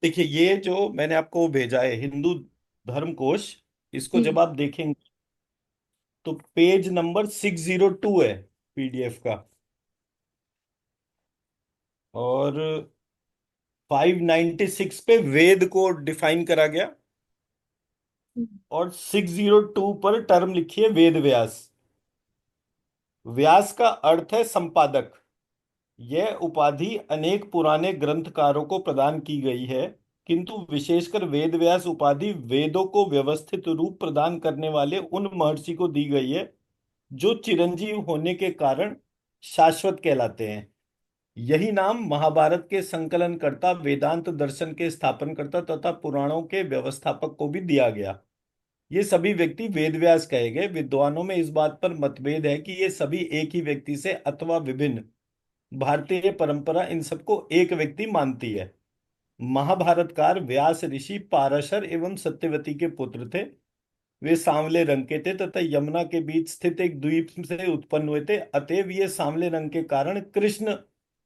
देखिए, ये जो मैंने आपको भेजा है हिंदू धर्म कोश, इसको जी। जब आप देखेंगे तो पेज नंबर 602 है पीडीएफ का। और 596 पे वेद को डिफाइन करा गया। और 602 पर टर्म लिखी है वेद व्यास। व्यास का अर्थ है संपादक। यह उपाधि अनेक पुराने ग्रंथकारों को प्रदान की गई है, किंतु विशेषकर वेद व्यास उपाधि वेदों को व्यवस्थित रूप प्रदान करने वाले उन महर्षि को दी गई है जो चिरंजीव होने के कारण शाश्वत कहलाते हैं। यही नाम महाभारत के संकलनकर्ता, वेदांत दर्शन के स्थापनकर्ता तथा पुराणों के व्यवस्थापक को भी दिया गया। ये सभी व्यक्ति वेदव्यास कहे गए। विद्वानों में इस बात पर मतभेद है कि ये सभी एक ही व्यक्ति से अथवा विभिन्न। भारतीय परंपरा इन सबको एक व्यक्ति मानती है। महाभारतकार व्यास ऋषि पाराशर एवं सत्यवती के पुत्र थे। वे सांवले रंग के थे तथा यमुना के बीच स्थित एक द्वीप से उत्पन्न हुए थे। अतएव ये सांवले रंग के कारण कृष्ण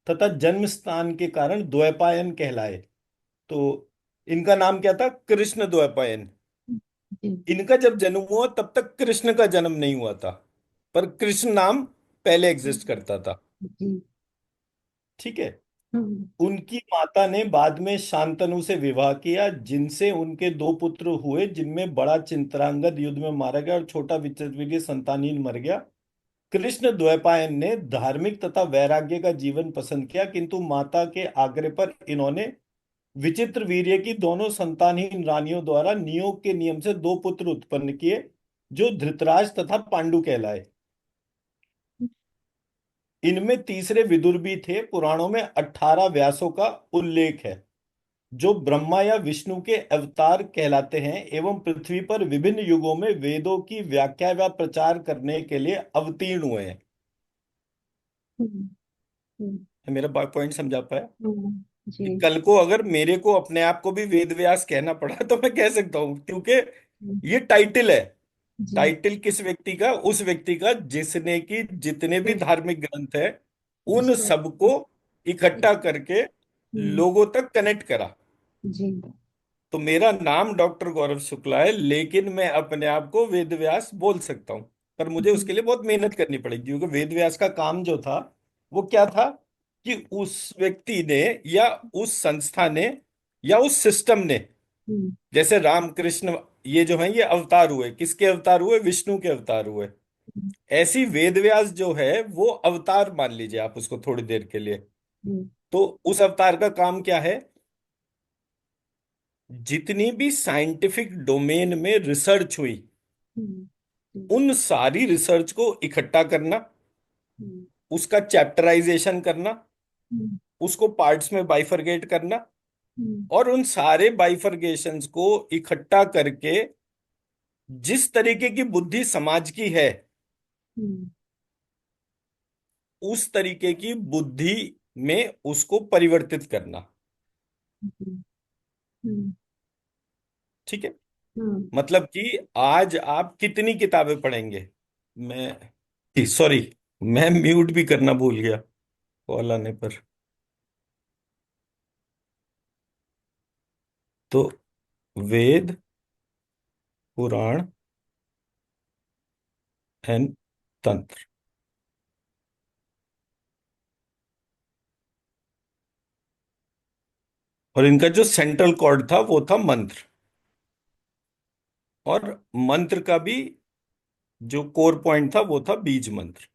तथा जन्म स्थान के कारण द्वैपायन कहलाए। तो इनका नाम क्या था? कृष्ण द्वैपायन। जी। इनका जब जन्म हुआ तब तक कृष्ण का जन्म नहीं हुआ था, पर कृष्ण नाम पहले एग्जिस्ट करता था। जी। ठीक है। हम्म। उनकी माता ने बाद में शांतनु से विवाह किया, जिनसे उनके दो पुत्र हुए, जिनमें बड़ा चिंतरांगद युद्ध में मारा गया और छोटा विचित्रवीर्य संतानहीन मर गया। कृष्ण द्वैपायन ने धार्मिक तथा वैराग्य का जीवन पसंद किया, किंतु माता के आग्रह पर इन्होंने विचित्र वीर्य की दोनों संतानहीन रानियों द्वारा नियोग के नियम से दो पुत्र उत्पन्न किए, जो धृतराज तथा पांडु कहलाए। इनमें तीसरे विदुर भी थे। पुराणों में 18 व्यासों का उल्लेख है, जो ब्रह्मा या विष्णु के अवतार कहलाते हैं एवं पृथ्वी पर विभिन्न युगों में वेदों की व्याख्या व प्रचार करने के लिए अवतीर्ण हुए हैं। हम्म। हम्म। मेरा पॉइंट समझा पाया? जी। कल को अगर मेरे को अपने आप को भी वेद व्यास कहना पड़ा तो मैं कह सकता हूं, क्योंकि हम्म। ये टाइटल है। जी। टाइटल किस व्यक्ति का? उस व्यक्ति का जिसने की जितने भी फिर धार्मिक ग्रंथ है उन उसको। सबको इकट्ठा करके हम्म। लोगों तक कनेक्ट करा। जी। तो मेरा नाम डॉक्टर गौरव शुक्ला है, लेकिन मैं अपने आप को वेद व्यास बोल सकता हूं। पर मुझे जी। उसके लिए बहुत मेहनत करनी पड़ेगी, क्योंकि वेद व्यास का काम जो था वो क्या था कि उस व्यक्ति ने या उस संस्था ने या उस सिस्टम ने, हम्म। जैसे रामकृष्ण ये जो है ये अवतार हुए, किसके अवतार हुए? विष्णु के अवतार हुए। ऐसी वेद व्यास जो है वो अवतार मान लीजिए आप उसको थोड़ी देर के लिए। हम्म। तो उस अवतार का काम क्या है? जितनी भी साइंटिफिक डोमेन में रिसर्च हुई हम्म। हम्म। उन सारी रिसर्च को इकट्ठा करना, हम्म। उसका चैप्टराइजेशन करना, हम्म। उसको पार्ट्स में बाइफरगेट करना, हम्म। और उन सारे बाइफरगेशंस को इकट्ठा करके जिस तरीके की बुद्धि समाज की है हम्म। उस तरीके की बुद्धि में उसको परिवर्तित करना। हम्म। हम्म। ठीक है। हम्म। मतलब कि आज आप कितनी किताबें पढ़ेंगे? मैं सॉरी, मैं म्यूट भी करना भूल गया कॉल आने पर। तो वेद, पुराण एंड तंत्र, और इनका जो सेंट्रल कॉर्ड था वो था मंत्र। और मंत्र का भी जो कोर पॉइंट था वो था बीज मंत्र।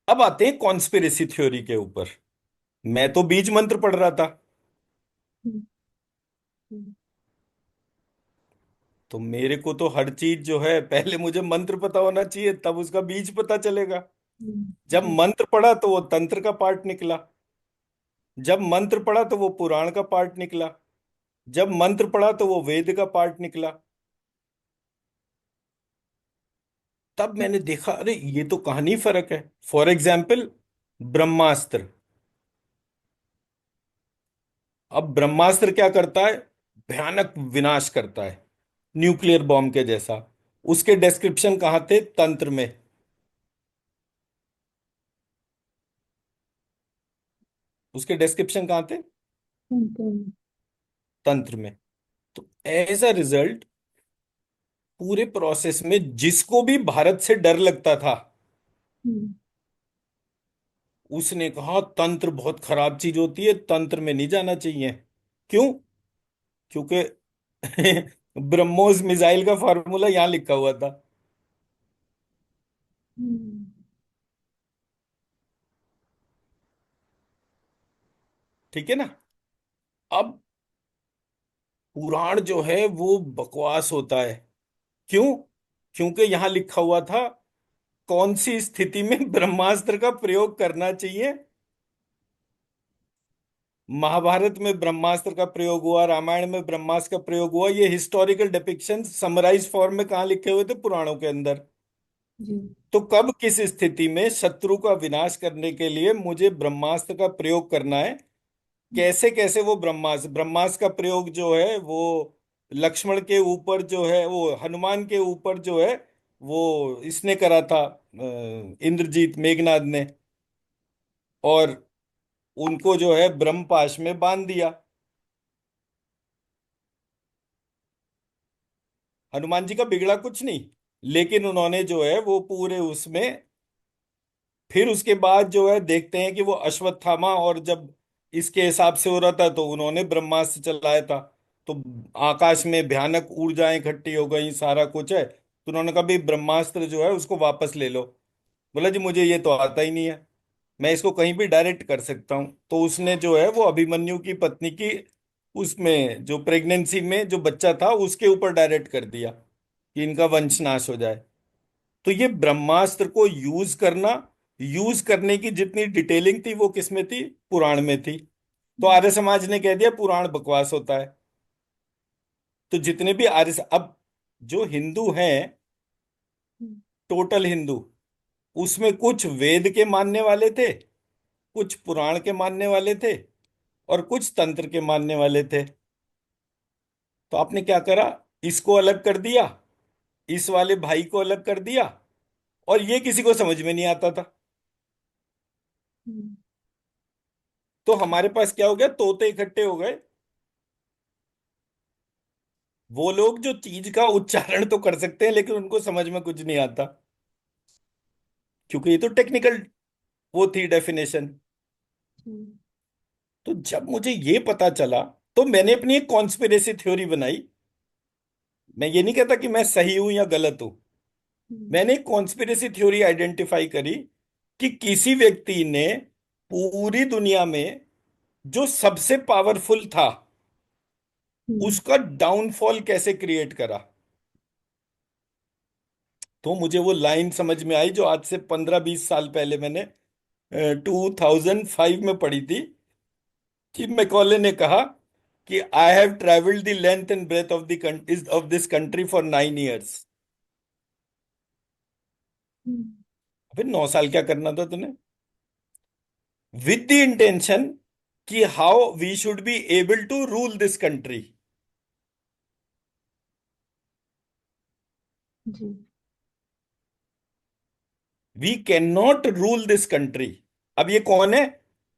अब आते हैं कॉन्स्पिरेसी थ्योरी के ऊपर। मैं तो बीज मंत्र पढ़ रहा था, हम्म। हम्म। तो मेरे को तो हर चीज जो है पहले मुझे मंत्र पता होना चाहिए, तब उसका बीज पता चलेगा। जब जी। मंत्र पढ़ा तो वो तंत्र का पार्ट निकला। जब मंत्र पढ़ा तो वो पुराण का पार्ट निकला। जब मंत्र पढ़ा तो वो वेद का पार्ट निकला। तब मैंने देखा, अरे ये तो कहानी फर्क है। फॉर एग्जाम्पल, ब्रह्मास्त्र। अब ब्रह्मास्त्र क्या करता है? भयानक विनाश करता है, न्यूक्लियर बॉम्ब के जैसा। उसके डिस्क्रिप्शन कहाँ थे? तंत्र में। उसके डिस्क्रिप्शन कहाँ थे? हम्म। तंत्र में। तो एज अ रिजल्ट पूरे प्रोसेस में जिसको भी भारत से डर लगता था, हम्म। उसने कहा तंत्र बहुत खराब चीज होती है, तंत्र में नहीं जाना चाहिए। क्यों? क्योंकि ब्रह्मोस मिसाइल का फार्मूला यहां लिखा हुआ था। हम्म। ठीक है ना? अब पुराण जो है वो बकवास होता है। क्यों? क्योंकि यहां लिखा हुआ था कौन सी स्थिति में ब्रह्मास्त्र का प्रयोग करना चाहिए। महाभारत में ब्रह्मास्त्र का प्रयोग हुआ, रामायण में ब्रह्मास्त्र का प्रयोग हुआ, ये हिस्टोरिकल डिपिक्शन समराइज फॉर्म में कहाँ लिखे हुए थे? पुराणों के अंदर। जी। तो कब किस स्थिति में शत्रु का विनाश करने के लिए मुझे ब्रह्मास्त्र का प्रयोग करना है, कैसे कैसे वो ब्रह्मास्त्र ब्रह्मास्त्र का प्रयोग जो है वो लक्ष्मण के ऊपर जो है, वो हनुमान के ऊपर जो है, वो इसने करा था, इंद्रजीत मेघनाद ने। और उनको जो है ब्रह्मपाश में बांध दिया। हनुमान जी का बिगड़ा कुछ नहीं, लेकिन उन्होंने जो है वो पूरे उसमें, फिर उसके बाद जो है देखते हैं कि वो अश्वत्थामा, और जब इसके हिसाब से हो रहा था तो उन्होंने ब्रह्मास्त्र चलाया था। तो आकाश में भयानक ऊर्जाएं इकट्ठी हो गई, सारा कुछ है, तो उन्होंने कहा भाई ब्रह्मास्त्र जो है उसको वापस ले लो। बोला जी मुझे ये तो आता ही नहीं है, मैं इसको कहीं भी डायरेक्ट कर सकता हूँ। तो उसने जो है वो अभिमन्यु की पत्नी की, उसमें जो प्रेगनेंसी में जो बच्चा था उसके ऊपर डायरेक्ट कर दिया कि इनका वंश नाश हो जाए। तो ये ब्रह्मास्त्र को यूज करना, यूज करने की जितनी डिटेलिंग थी वो किसमें थी? पुराण में थी। तो आर्य समाज ने कह दिया पुराण बकवास होता है। तो जितने भी अब जो हिंदू हैं, हम्म। टोटल हिंदू, उसमें कुछ वेद के मानने वाले थे, कुछ पुराण के मानने वाले थे, और कुछ तंत्र के मानने वाले थे। तो आपने क्या करा? इसको अलग कर दिया, इस वाले भाई को अलग कर दिया, और ये किसी को समझ में नहीं आता था। हम्म। तो हमारे पास क्या हो गया? तोते इकट्ठे हो गए। वो लोग जो चीज का उच्चारण तो कर सकते हैं लेकिन उनको समझ में कुछ नहीं आता, क्योंकि ये तो टेक्निकल वो थी डेफिनेशन। हम्म। तो जब मुझे ये पता चला, तो मैंने अपनी एक कॉन्स्पिरेसी थ्योरी बनाई। मैं ये नहीं कहता कि मैं सही हूं या गलत हूं। हम्म। मैंने एक कॉन्स्पिरेसी थ्योरी आइडेंटिफाई करी कि किसी व्यक्ति ने पूरी दुनिया में जो सबसे पावरफुल था हम्म। उसका डाउनफॉल कैसे क्रिएट करा। तो मुझे वो लाइन समझ में आई जो आज से 15-20 साल पहले मैंने 2005 में पढ़ी थी, कि मैकॉले ने कहा कि I have travelled the length and breadth of this country for 9 years। Hmm. फिर 9 साल क्या करना था तूने? विद द इंटेंशन कि how we should be able to rule this country. जी। We can not rule this country. अब ये कौन है?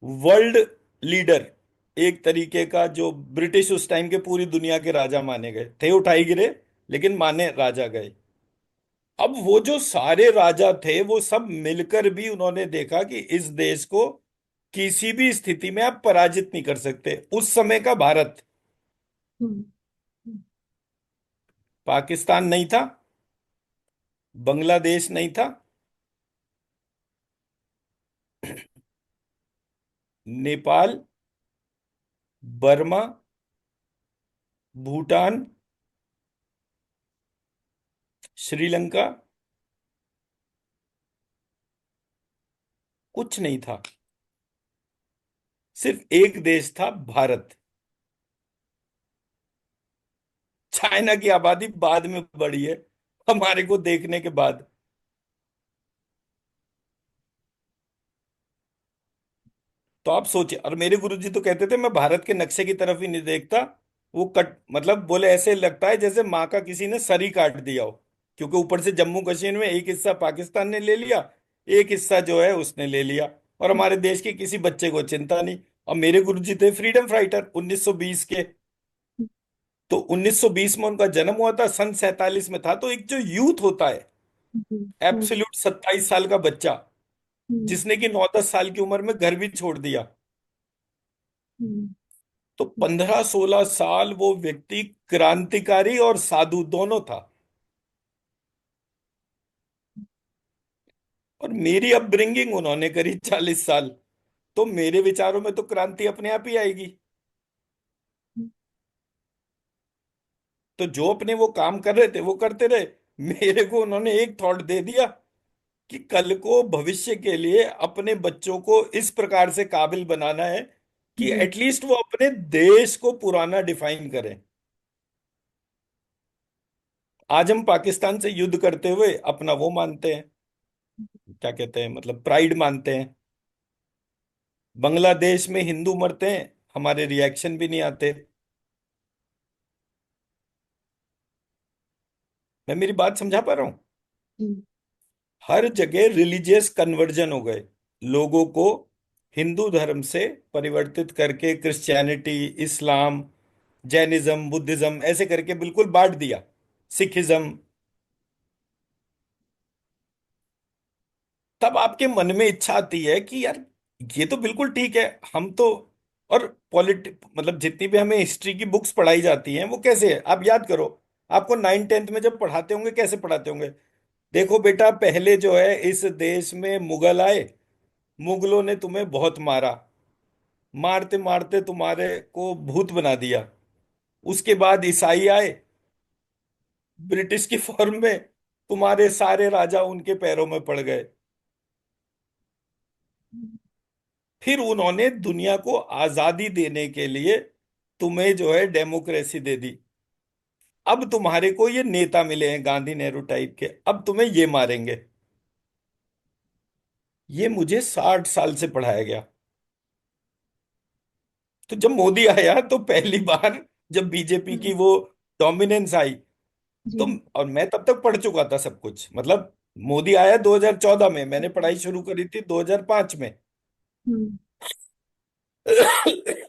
वर्ल्ड लीडर, एक तरीके का, जो ब्रिटिश उस टाइम के पूरी दुनिया के राजा माने गए थे, उठाई गिरे लेकिन माने राजा गए। अब वो जो सारे राजा थे वो सब मिलकर भी उन्होंने देखा कि इस देश को किसी भी स्थिति में आप पराजित नहीं कर सकते। उस समय का भारत, हम्म। हम्म। पाकिस्तान नहीं था, बांग्लादेश नहीं था, नेपाल, बर्मा, भूटान, श्रीलंका, कुछ नहीं था। सिर्फ एक देश था, भारत। चाइना की आबादी बाद में बढ़ी है, हमारे को देखने के बाद। तो आप सोचिए, और मेरे गुरुजी तो कहते थे मैं भारत के नक्शे की तरफ ही नहीं देखता। वो कट मतलब बोले ऐसे लगता है जैसे माँ का किसी ने सर ही काट दिया हो, क्योंकि ऊपर से जम्मू कश्मीर में एक हिस्सा पाकिस्तान ने ले लिया, एक हिस्सा जो है उसने ले लिया, और हमारे देश के किसी बच्चे को चिंता नहीं। और मेरे गुरुजी थे फ्रीडम फाइटर 1920 के। तो 1920 में उनका जन्म हुआ था, सन 47 में था। तो एक जो यूथ होता है, हम्म, हम्म, एब्सोल्यूट 27 साल का बच्चा, हम्म, जिसने कि 9-10 साल की उम्र में घर भी छोड़ दिया, हम्म, तो 15-16 साल वो व्यक्ति क्रांतिकारी और साधु दोनों था। और मेरी अपब्रिंगिंग उन्होंने करी 40 साल। तो मेरे विचारों में तो क्रांति अपने आप ही आएगी। तो जो अपने वो काम कर रहे थे वो करते रहे। मेरे को उन्होंने एक थॉट दे दिया कि कल को भविष्य के लिए अपने बच्चों को इस प्रकार से काबिल बनाना है कि जी। एटलीस्ट वो अपने देश को पुराना डिफाइन करें। आज हम पाकिस्तान से युद्ध करते हुए अपना वो मानते हैं, क्या कहते हैं, मतलब प्राइड मानते हैं। बांग्लादेश में हिंदू मरते हैं, हमारे रिएक्शन भी नहीं आते। मैं मेरी बात समझा पा रहा हूं? हम्म, हर जगह रिलीजियस कन्वर्जन हो गए, लोगों को हिंदू धर्म से परिवर्तित करके क्रिश्चियनिटी, इस्लाम, जैनिज्म, बुद्धिज्म ऐसे करके बिल्कुल बांट दिया, सिखिज्म। तब आपके मन में इच्छा आती है कि यार ये तो बिल्कुल ठीक है, हम तो। और मतलब जितनी भी हमें हिस्ट्री की बुक्स पढ़ाई जाती हैं वो कैसे है, आप याद करो। आपको 9th 10th में जब पढ़ाते होंगे कैसे पढ़ाते होंगे? देखो बेटा, पहले जो है इस देश में मुगल आए, मुगलों ने तुम्हें बहुत मारा, मारते मारते तुम्हारे को भूत बना दिया। उसके बाद ईसाई आए, ब्रिटिश की फॉर्म में, तुम्हारे सारे राजा उनके पैरों में पड़ गए। फिर उन्होंने दुनिया को आजादी देने के लिए तुम्हें जो है डेमोक्रेसी दे दी। अब तुम्हारे को ये नेता मिले हैं गांधी नेहरू टाइप के, अब तुम्हें ये मारेंगे। ये मुझे 60 साल से पढ़ाया गया। तो जब मोदी आया तो पहली बार जब बीजेपी की हम्म, वो डोमिनेंस आई, तो जी। और मैं तब तक पढ़ चुका था सब कुछ, मतलब मोदी आया 2014 में, मैंने पढ़ाई शुरू करी थी 2005 में। हम्म,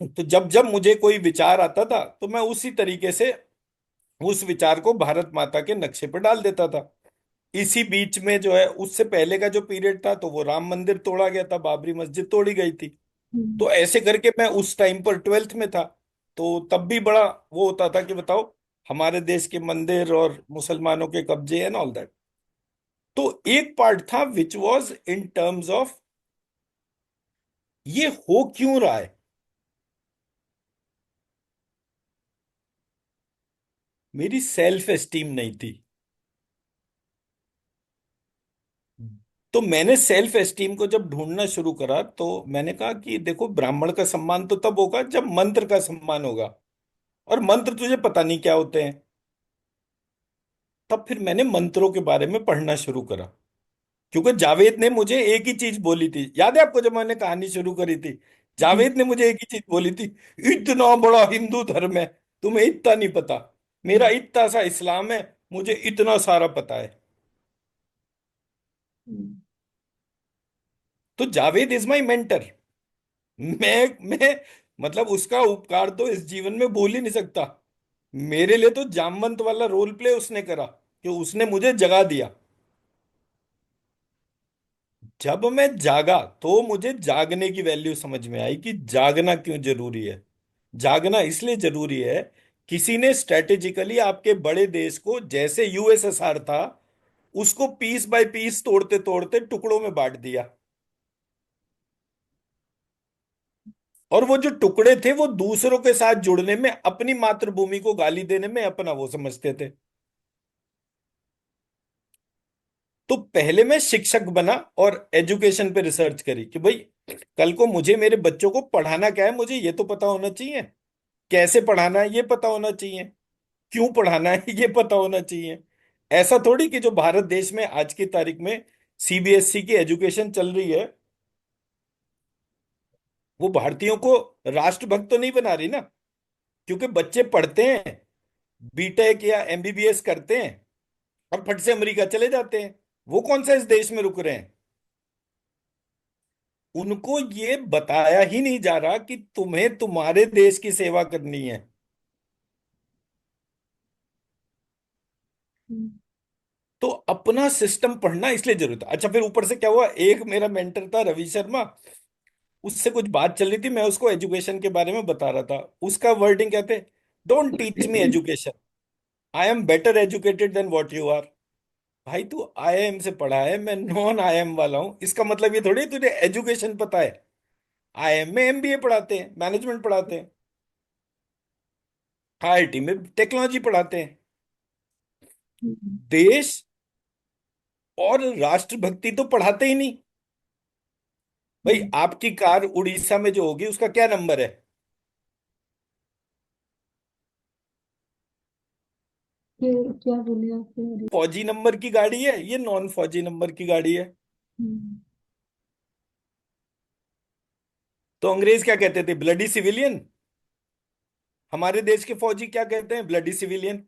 तो जब जब मुझे कोई विचार आता था तो मैं उसी तरीके से उस विचार को भारत माता के नक्शे पर डाल देता था। इसी बीच में जो है उससे पहले का जो पीरियड था, तो वो राम मंदिर तोड़ा गया था, बाबरी मस्जिद तोड़ी गई थी। हम्म, तो ऐसे करके मैं उस टाइम पर 12th में था। तो तब भी बड़ा वो होता था कि बताओ, हमारे देश के मंदिर और मुसलमानों के कब्जे एंड ऑल दैट। तो एक पार्ट था which was in terms of ये हो क्यों रहा है। मेरी सेल्फ एस्टीम नहीं थी। तो मैंने सेल्फ एस्टीम को जब ढूंढना शुरू करा तो मैंने कहा कि देखो, ब्राह्मण का सम्मान तो तब होगा जब मंत्र का सम्मान होगा, और मंत्र तुझे पता नहीं क्या होते हैं। तब फिर मैंने मंत्रों के बारे में पढ़ना शुरू करा, क्योंकि जावेद ने मुझे एक ही चीज बोली थी, याद है आपको, जब मैंने कहानी शुरू करी थी, जी। जावेद ने मुझे एक ही चीज बोली थी, इतना बड़ा हिंदू धर्म है, तुम्हें इतना नहीं पता। मेरा हम्म, इतना सा इस्लाम है, मुझे इतना सारा पता है। हम्म, तो जावेद इज माई मेंटर। मैं मतलब उसका उपकार तो इस जीवन में भूल ही नहीं सकता। मेरे लिए तो जामवंत वाला रोल प्ले उसने करा, कि उसने मुझे जगा दिया। जब मैं जागा तो मुझे जागने की वैल्यू समझ में आई कि जागना क्यों जरूरी है। जागना इसलिए जरूरी है, किसी ने स्ट्रेटेजिकली आपके बड़े देश को, जैसे यूएसएसआर था, उसको पीस बाय पीस, तोड़ते तोड़ते टुकड़ों में बांट दिया। और वो जो टुकड़े थे वो दूसरों के साथ जुड़ने में, अपनी मातृभूमि को गाली देने में अपना वो समझते थे। तो पहले मैं शिक्षक बना और एजुकेशन पे रिसर्च करी कि भाई, कल को मुझे मेरे बच्चों को पढ़ाना क्या है, मुझे ये तो पता होना चाहिए। कैसे पढ़ाना है ये पता होना चाहिए। क्यों पढ़ाना है ये पता होना चाहिए। ऐसा थोड़ी कि जो भारत देश में आज की तारीख में सीबीएसई की एजुकेशन चल रही है, वो भारतीयों को राष्ट्रभक्त तो नहीं बना रही ना। क्योंकि बच्चे पढ़ते हैं, बीटेक या एमबीबीएस करते हैं, और फट से अमेरिका चले जाते हैं। वो कौन सा इस देश में रुक रहे हैं? उनको ये बताया ही नहीं जा रहा कि तुम्हें तुम्हारे देश की सेवा करनी है। हम्म, तो अपना सिस्टम पढ़ना इसलिए जरूरत है। अच्छा, फिर ऊपर से क्या हुआ, एक मेरा मेंटर था रवि शर्मा, उससे कुछ बात चल रही थी, मैं उसको एजुकेशन के बारे में बता रहा था। उसका वर्डिंग क्या थे, don't teach me education, I am better educated than what you are. भाई तू आईआईएम से पढ़ा है, मैं नॉन आईआईएम वाला हूं, इसका मतलब ये थोड़ी है तुझे एजुकेशन पता है। आईआईएम में एमबीए पढ़ाते हैं, मैनेजमेंट पढ़ाते हैं, आईआईटी में टेक्नोलॉजी पढ़ाते हैं। हम्म, देश और राष्ट्रभक्ति तो पढ़ाते ही नहीं। भाई हम्म। आपकी कार उड़ीसा में जो होगी उसका क्या नंबर है? क्या बोले आप फिर? फौजी नंबर की गाड़ी है, ये नॉन फौजी नंबर की गाड़ी है। हम्म, तो अंग्रेज क्या कहते थे, ब्लडी सिविलियन। हमारे देश के फौजी क्या कहते हैं, ब्लडी सिविलियन।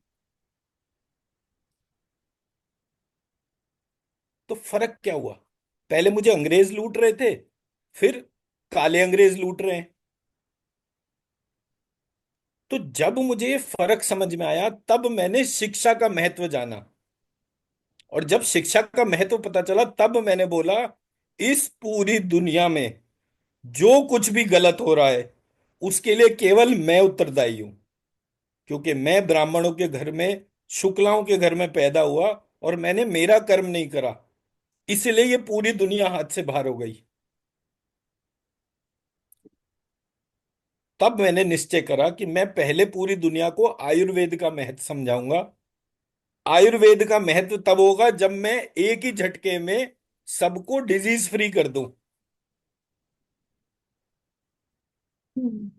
तो फर्क क्या हुआ, पहले मुझे अंग्रेज लूट रहे थे, फिर काले अंग्रेज लूट रहे हैं। तो जब मुझे ये फर्क समझ में आया, तब मैंने शिक्षा का महत्व जाना। और जब शिक्षा का महत्व पता चला, तब मैंने बोला इस पूरी दुनिया में जो कुछ भी गलत हो रहा है उसके लिए केवल मैं उत्तरदायी हूं। क्योंकि मैं ब्राह्मणों के घर में, शुक्लाओं के घर में पैदा हुआ, और मैंने मेरा कर्म नहीं करा, इसलिए ये पूरी दुनिया हाथ से बाहर हो गई। तब मैंने निश्चय करा कि मैं पहले पूरी दुनिया को आयुर्वेद का महत्व समझाऊंगा। आयुर्वेद का महत्व तब होगा जब मैं एक ही झटके में सबको डिजीज फ्री कर दूं। हम्म,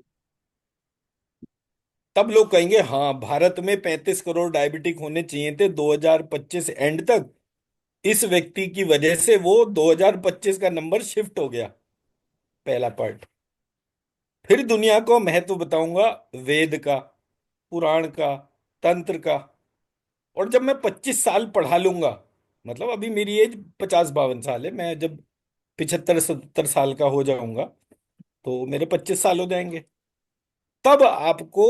तब लोग कहेंगे हाँ, भारत में 35 करोड़ डायबिटिक होने चाहिए थे 2025 एंड तक, इस व्यक्ति की वजह से वो 2025 का नंबर शिफ्ट हो गया। पहला पार्ट। फिर दुनिया को महत्व बताऊंगा वेद का, पुराण का, तंत्र का। और जब मैं 25 साल पढ़ा लूंगा, मतलब अभी मेरी एज 50-52 साल है, मैं जब 75-77 साल का हो जाऊंगा तो मेरे 25 साल हो जाएंगे। तब आपको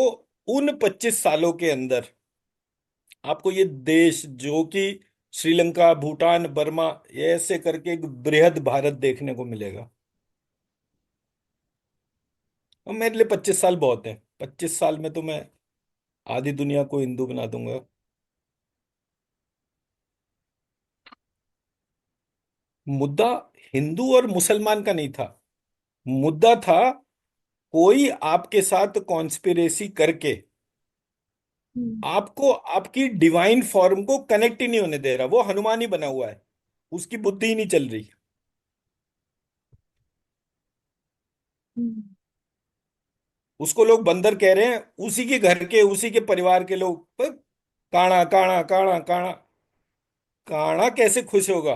उन 25 सालों के अंदर आपको ये देश जो कि श्रीलंका, भूटान, बर्मा, ये ऐसे करके एक बृहद भारत देखने को मिलेगा। और मेरे लिए 25 साल बहुत है, 25 साल में तो मैं आधी दुनिया को हिंदू बना दूंगा। मुद्दा हिंदू और मुसलमान का नहीं था, मुद्दा था कोई आपके साथ कॉन्स्पिरेसी करके हम्म, आपको आपकी डिवाइन फॉर्म को कनेक्ट ही नहीं होने दे रहा। वो हनुमान ही बना हुआ है, उसकी बुद्धि ही नहीं चल रही। हम्म, उसको लोग बंदर कह रहे हैं, उसी के घर के, उसी के परिवार के लोग काणा काणा काणा काणा। काणा कैसे खुश होगा?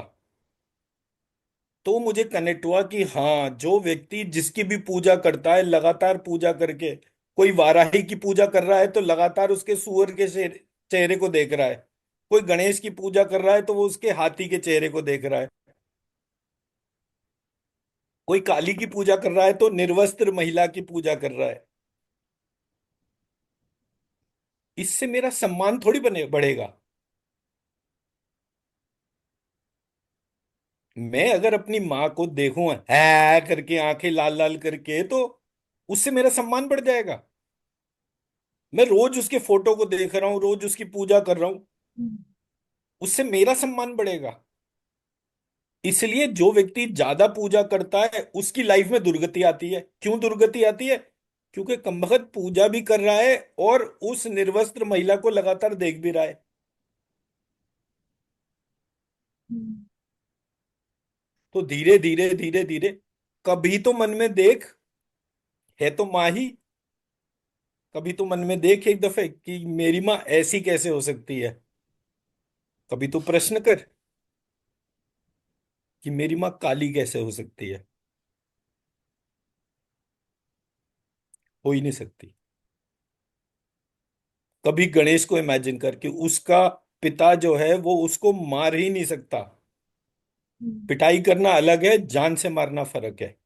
तो मुझे कनेक्ट हुआ कि हाँ, जो व्यक्ति जिसकी भी पूजा करता है लगातार पूजा करके, कोई वाराही की पूजा कर रहा है तो लगातार उसके सूअर के चेहरे को देख रहा है, कोई गणेश की पूजा कर रहा है तो वो उसके हाथी के चेहरे को देख रहा है, कोई काली की पूजा कर रहा है तो निर्वस्त्र महिला की पूजा कर रहा है। इससे मेरा सम्मान थोड़ी बने बढ़ेगा। मैं अगर अपनी माँ को देखूं है करके आंखें लाल लाल करके, तो उससे मेरा सम्मान बढ़ जाएगा। मैं रोज उसके फोटो को देख रहा हूँ, रोज उसकी पूजा कर रहा हूं, हम्म, उससे मेरा सम्मान बढ़ेगा। इसलिए जो व्यक्ति ज्यादा पूजा करता है उसकी लाइफ में दुर्गति आती है। क्यों दुर्गति आती है? क्योंकि कमबख्त पूजा भी कर रहा है और उस निर्वस्त्र महिला को लगातार देख भी रहा है। हम्म, तो धीरे धीरे धीरे धीरे, कभी तो मन में देख, है तो माँ ही, कभी तो मन में देख एक दफे कि मेरी माँ ऐसी कैसे हो सकती है। कभी तो प्रश्न कर कि मेरी माँ काली कैसे हो सकती है। हो ही नहीं सकती। कभी गणेश को इमेजिन कर कि उसका पिता जो है वो उसको मार ही नहीं सकता। हम्म, पिटाई करना अलग है, जान से मारना फर्क है।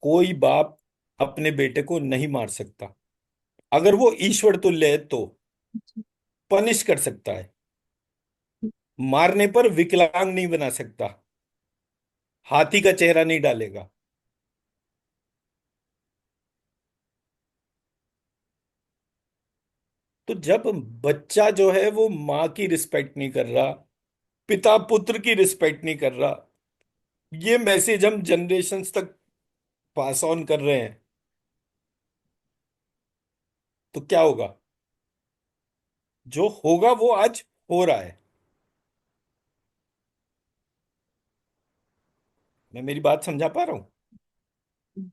कोई बाप अपने बेटे को नहीं मार सकता। अगर वो ईश्वर तुल्य है तो अच्छा। पनिश कर सकता है, मारने पर विकलांग नहीं बना सकता, हाथी का चेहरा नहीं डालेगा। तो जब बच्चा जो है वो माँ की रिस्पेक्ट नहीं कर रहा, पिता पुत्र की रिस्पेक्ट नहीं कर रहा, ये मैसेज हम जनरेशन्स तक पास ऑन कर रहे हैं, तो क्या होगा? जो होगा वो आज हो रहा है। मैं मेरी बात समझा पा रहा हूं?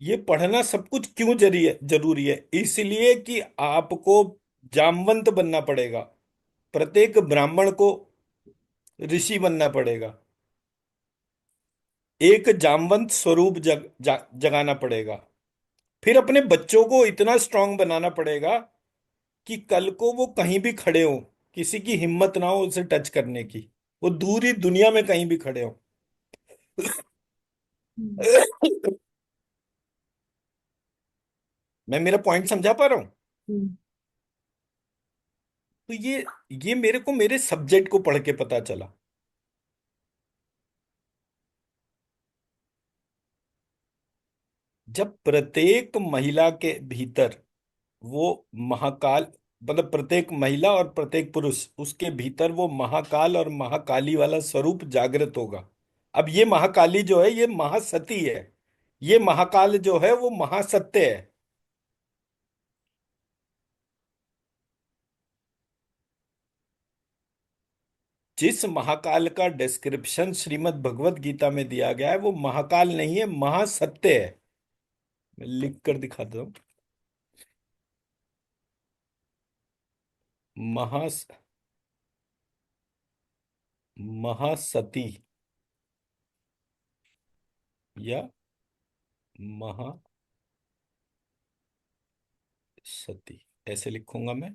ये पढ़ना सब कुछ क्यों जरूरी है? इसलिए कि आपको जामवंत बनना पड़ेगा, प्रत्येक ब्राह्मण को ऋषि बनना पड़ेगा, एक जामवंत स्वरूप जगाना पड़ेगा। फिर अपने बच्चों को इतना स्ट्रांग बनाना पड़ेगा कि कल को वो कहीं भी खड़े हो, किसी की हिम्मत ना हो उसे टच करने की, वो दूरी दुनिया में कहीं भी खड़े हो। हम्म। मैं मेरा पॉइंट समझा पा रहा हूं? हम्म। तो ये मेरे को मेरे सब्जेक्ट को पढ़ के पता चला। जब प्रत्येक महिला के भीतर वो महाकाल, मतलब प्रत्येक महिला और प्रत्येक पुरुष, उसके भीतर वो महाकाल और महाकाली वाला स्वरूप जागृत होगा। अब ये महाकाली जो है ये महासती है, ये महाकाल जो है वो महासत्य है। जिस महाकाल का डिस्क्रिप्शन श्रीमद् भगवत गीता में दिया गया है वो महाकाल नहीं है, महासत्य है। मैं लिख कर दिखाता हूं। महास महासती या महासती, ऐसे लिखूंगा मैं।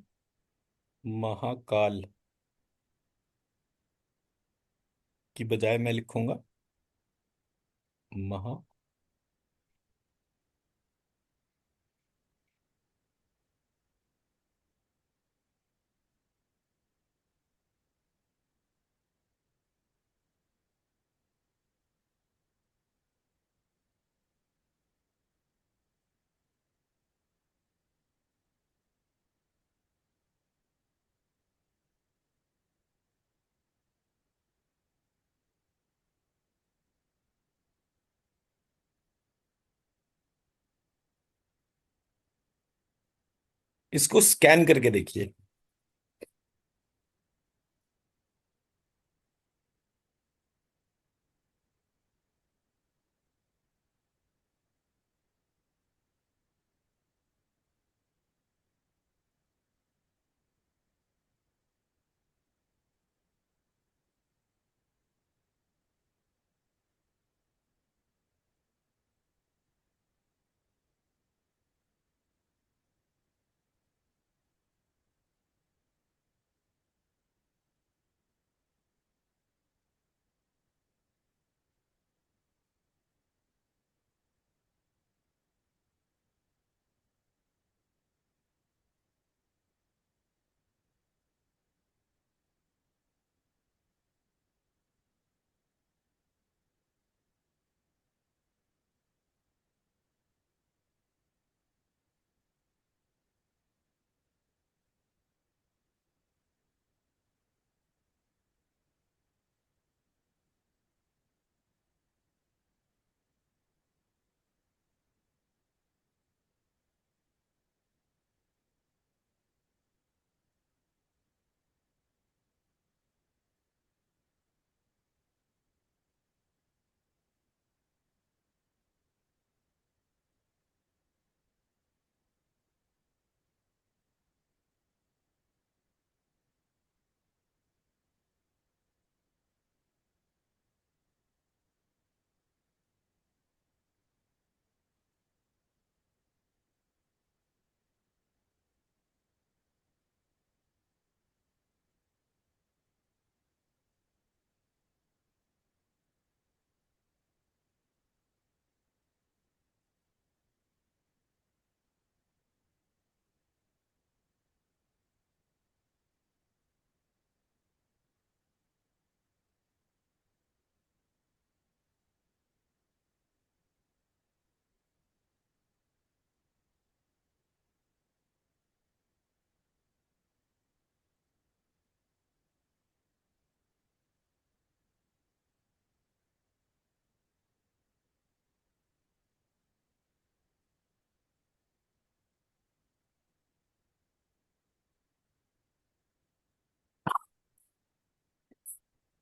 महाकाल की बजाय मैं लिखूंगा महा। इसको स्कैन करके देखिए।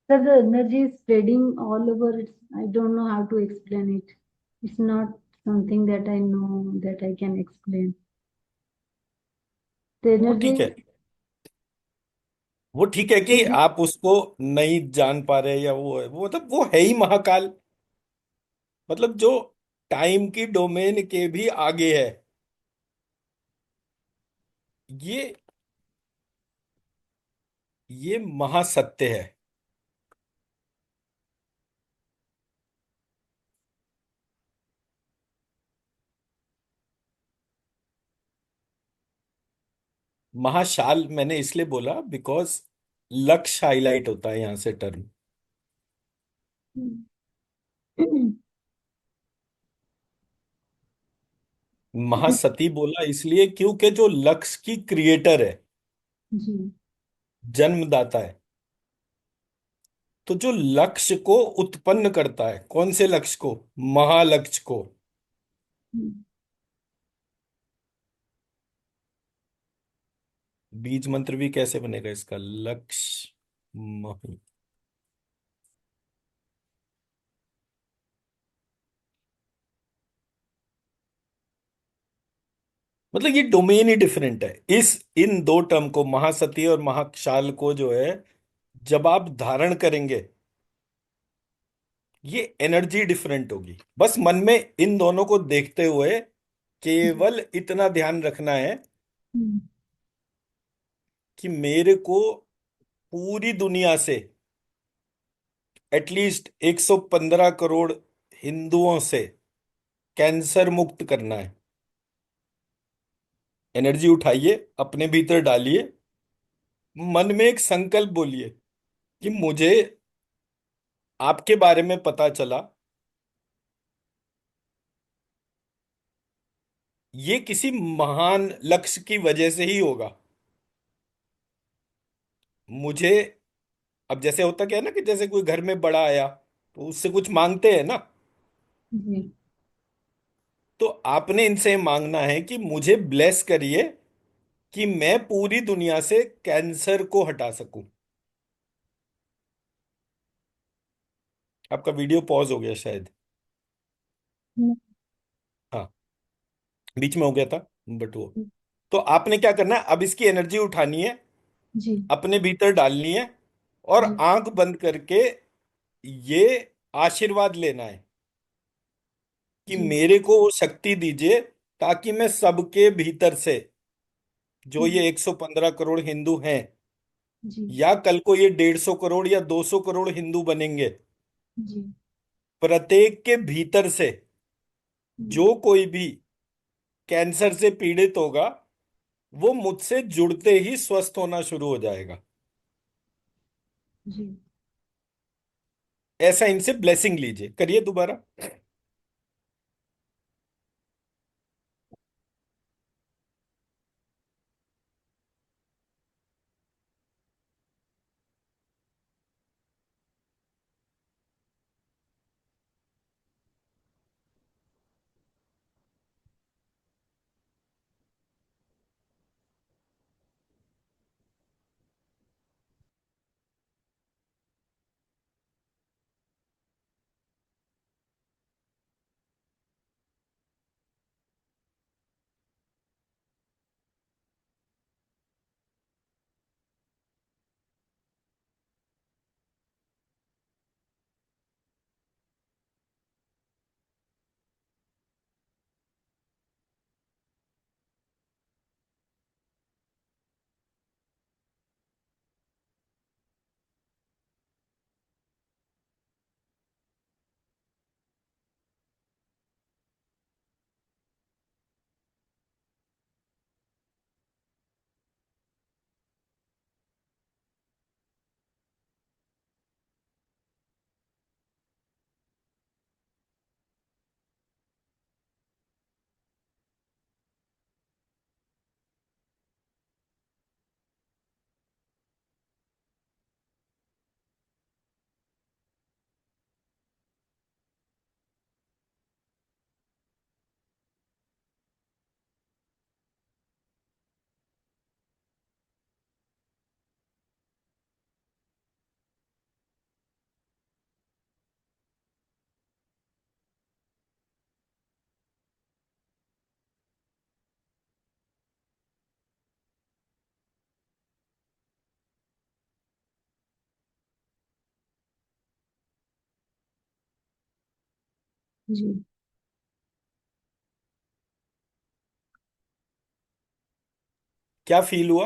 Sir, the energy is spreading all over. I don't know how to explain it. It's not something that I know that I can explain. The वो energy, ठीक है, वो ठीक है कि the, आप उसको नहीं जान पा रहे, या वो है, वो मतलब वो है ही महाकाल, मतलब जो टाइम की डोमेन के भी आगे है। ये ये महासत्य है। महाशाल मैंने इसलिए बोला बिकॉज लक्ष्य हाईलाइट होता है यहां से टर्म। महासती बोला इसलिए क्योंकि जो लक्ष्य की क्रिएटर है, जी। जन्मदाता है, तो जो लक्ष्य को उत्पन्न करता है, कौन से लक्ष्य को? महालक्ष्य को। बीज मंत्र भी कैसे बनेगा इसका? लक्ष्य मही, मतलब ये डोमेन ही डिफरेंट है। इस इन दो टर्म को, महासती और महाक्षाल को जो है, जब आप धारण करेंगे, ये एनर्जी डिफरेंट होगी। बस मन में इन दोनों को देखते हुए जी। केवल इतना ध्यान रखना है हम्म। कि मेरे को पूरी दुनिया से एटलीस्ट 115 करोड़ हिंदुओं से कैंसर मुक्त करना है। एनर्जी उठाइए, अपने भीतर डालिए, मन में एक संकल्प बोलिए कि मुझे आपके बारे में पता चला, ये किसी महान लक्ष्य की वजह से ही होगा। मुझे, अब जैसे होता क्या है ना, कि जैसे कोई घर में बड़ा आया तो उससे कुछ मांगते हैं ना, जी। तो आपने इनसे मांगना है कि मुझे ब्लेस करिए कि मैं पूरी दुनिया से कैंसर को हटा सकूं। आपका वीडियो पॉज हो गया शायद। हम्म। हाँ, बीच में हो गया था, बट वो, तो आपने क्या करना है, अब इसकी एनर्जी उठानी है, जी। अपने भीतर डालनी है, और जी। आंख बंद करके ये आशीर्वाद लेना है कि जी। मेरे को वो शक्ति दीजिए ताकि मैं सबके भीतर से, जो हम्म। ये 115 करोड़ हिंदू हैं, जी। या कल को ये 150 करोड़ या 200 करोड़ हिंदू बनेंगे, जी। प्रत्येक के भीतर से हम्म। जो कोई भी कैंसर से पीड़ित होगा, वो मुझसे जुड़ते ही स्वस्थ होना शुरू हो जाएगा। जी। ऐसा इनसे ब्लेसिंग लीजिए, करिए दोबारा। जी। क्या फील हुआ?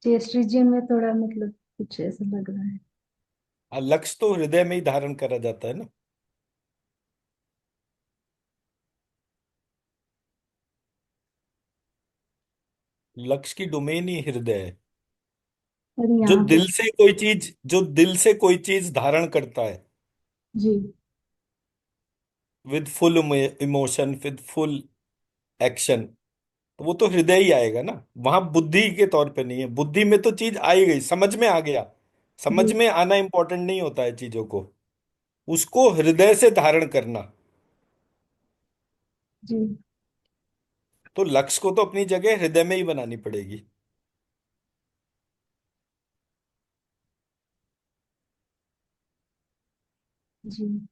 चेस्ट रीजन में थोड़ा मतलब कुछ ऐसा लग रहा है। लक्ष्य तो हृदय में ही धारण करा जाता है ना। लक्ष्य की डोमेन ही हृदय है। और यहाँ पे। जो दिल से कोई चीज धारण करता है, जी। With full emotion, with full action, तो वो तो हृदय ही आएगा ना। वहां बुद्धि के तौर पे नहीं है। बुद्धि में तो चीज आ ही गई, समझ में आ गया। समझ जी। में आना इंपॉर्टेंट नहीं होता है चीजों को, उसको हृदय से धारण करना। जी। तो लक्ष्य को तो अपनी जगह हृदय में ही बनानी पड़ेगी। जी।